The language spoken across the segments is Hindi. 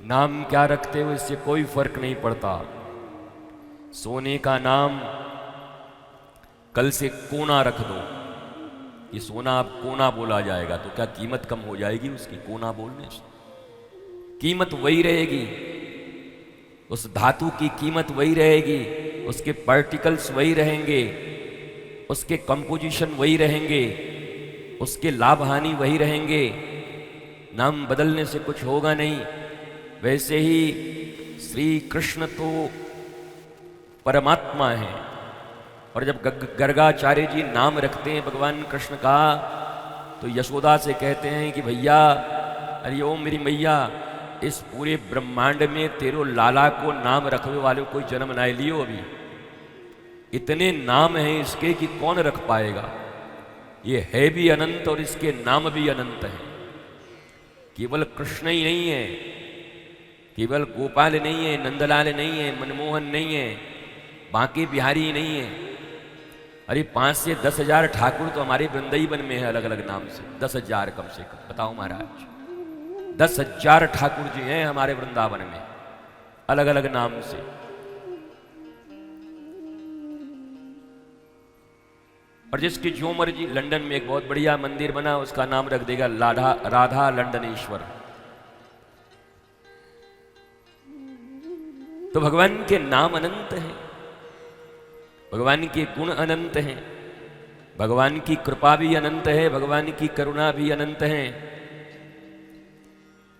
नाम क्या रखते हो इससे कोई फर्क नहीं पड़ता। सोने का नाम कल से कोना रख दो, ये सोना अब कोना बोला जाएगा, तो क्या कीमत कम हो जाएगी उसकी? कोना बोलने से कीमत वही रहेगी, उस धातु की कीमत वही रहेगी, उसके पार्टिकल्स वही रहेंगे, उसके कंपोजिशन वही रहेंगे, उसके लाभ हानि वही रहेंगे। नाम बदलने से कुछ होगा नहीं। वैसे ही श्री कृष्ण तो परमात्मा है, और जब गर्गाचार्य जी नाम रखते हैं भगवान कृष्ण का, तो यशोदा से कहते हैं कि भैया, अरे ओ मेरी मैया, इस पूरे ब्रह्मांड में तेरो लाला को नाम रखने वाले कोई जन्म ना लियो अभी। इतने नाम हैं इसके कि कौन रख पाएगा। ये है भी अनंत और इसके नाम भी अनंत हैं। केवल कृष्ण ही नहीं है, केवल गोपाल नहीं है, नंदलाल नहीं है, मनमोहन नहीं है, बांके बिहारी नहीं है। अरे 5 से 10,000 ठाकुर तो हमारे वृंदावन में है अलग अलग नाम से। 10,000 कम से कम, बताओ महाराज। 10,000 ठाकुर जी हैं हमारे वृंदावन में अलग अलग नाम से। और जिसकी जो मर्जी, लंदन में एक बहुत बढ़िया मंदिर बना, उसका नाम रख देगा राधा लंडनेश्वर। तो भगवान के नाम अनंत हैं, भगवान के गुण अनंत हैं, भगवान की कृपा भी अनंत है, भगवान की करुणा भी अनंत है।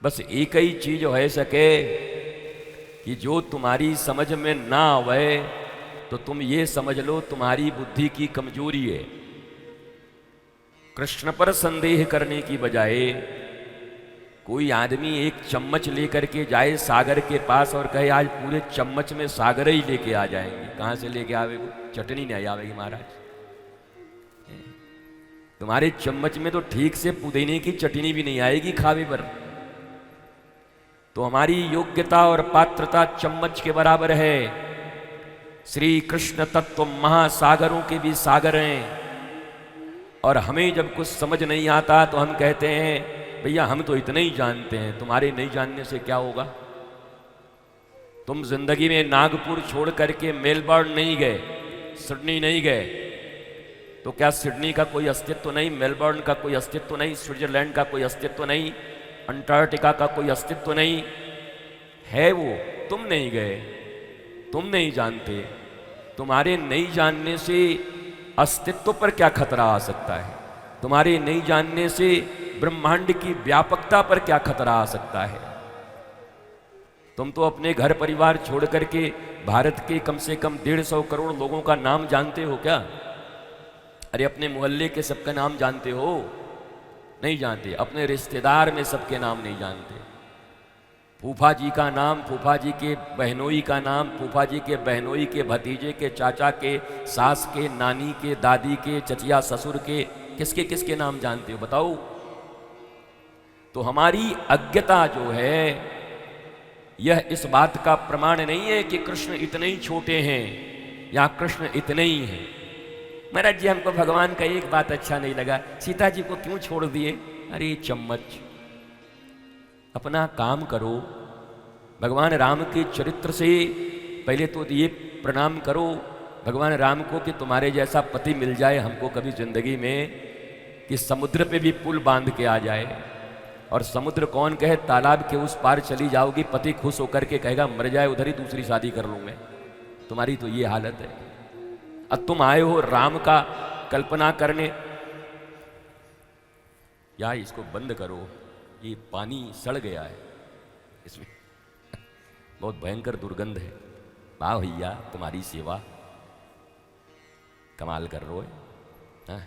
बस एक ही चीज हो सके कि जो तुम्हारी समझ में ना आवे तो तुम ये समझ लो तुम्हारी बुद्धि की कमजोरी है। कृष्ण पर संदेह करने की बजाय कोई आदमी एक चम्मच लेकर के जाए सागर के पास और कहे आज पूरे चम्मच में सागर ही लेके आ जाएंगे, कहां से लेके आवेगी? चटनी नहीं आवेगी महाराज। तुम्हारे चम्मच में तो ठीक से पुदीने की चटनी भी नहीं आएगी खावे पर। तो हमारी योग्यता और पात्रता चम्मच के बराबर है। श्री कृष्ण तत्व महासागरों के भी सागर हैं, और हमें जब कुछ समझ नहीं आता तो हम कहते हैं भैया हम तो इतना ही जानते हैं। तुम्हारे नहीं जानने से क्या होगा? तुम जिंदगी में नागपुर छोड़ करके मेलबर्न नहीं गए, सिडनी नहीं गए, तो क्या सिडनी का कोई अस्तित्व नहीं, मेलबर्न का कोई अस्तित्व नहीं, स्विट्जरलैंड का कोई अस्तित्व नहीं, अंटार्कटिका का कोई अस्तित्व नहीं है? वो तुम नहीं गए, तुम नहीं जानते। तुम्हारे नहीं जानने से अस्तित्व पर क्या खतरा आ सकता है? तुम्हारे नहीं जानने से ब्रह्मांड की व्यापकता पर क्या खतरा आ सकता है? तुम तो अपने घर परिवार छोड़ करके भारत के कम से कम 150 करोड़ लोगों का नाम जानते हो क्या? अरे अपने मोहल्ले के सबका नाम जानते हो? नहीं जानते। अपने रिश्तेदार में सबके नाम नहीं जानते। फूफा जी का नाम, फूफा जी के बहनोई का नाम, फूफा जी के बहनोई के भतीजे के, चाचा के, सास के, नानी के, दादी के, चचिया ससुर के, किसके किसके नाम जानते हो बताओ? तो हमारी अज्ञता जो है यह इस बात का प्रमाण नहीं है कि कृष्ण इतने ही छोटे हैं या कृष्ण इतने ही हैं। महाराज जी हमको भगवान का एक बात अच्छा नहीं लगा, सीता जी को क्यों छोड़ दिए? अरे चम्मच, अपना काम करो। भगवान राम के चरित्र से पहले तो ये प्रणाम करो भगवान राम को कि तुम्हारे जैसा पति मिल जाए हमको कभी जिंदगी में, कि समुद्र पे भी पुल बांध के आ जाए। और समुद्र कौन कहे, तालाब के उस पार चली जाओगी, पति खुश होकर के कहेगा मर जाए उधर ही दूसरी शादी कर लूँ मैं। तुम्हारी तो ये हालत है। अब तुम आए हो राम का कल्पना करने। या इसको बंद करो, ये पानी सड़ गया है, इसमें बहुत भयंकर दुर्गंध है। वाह भैया तुम्हारी सेवा, कमाल कर रहे हो। हाँ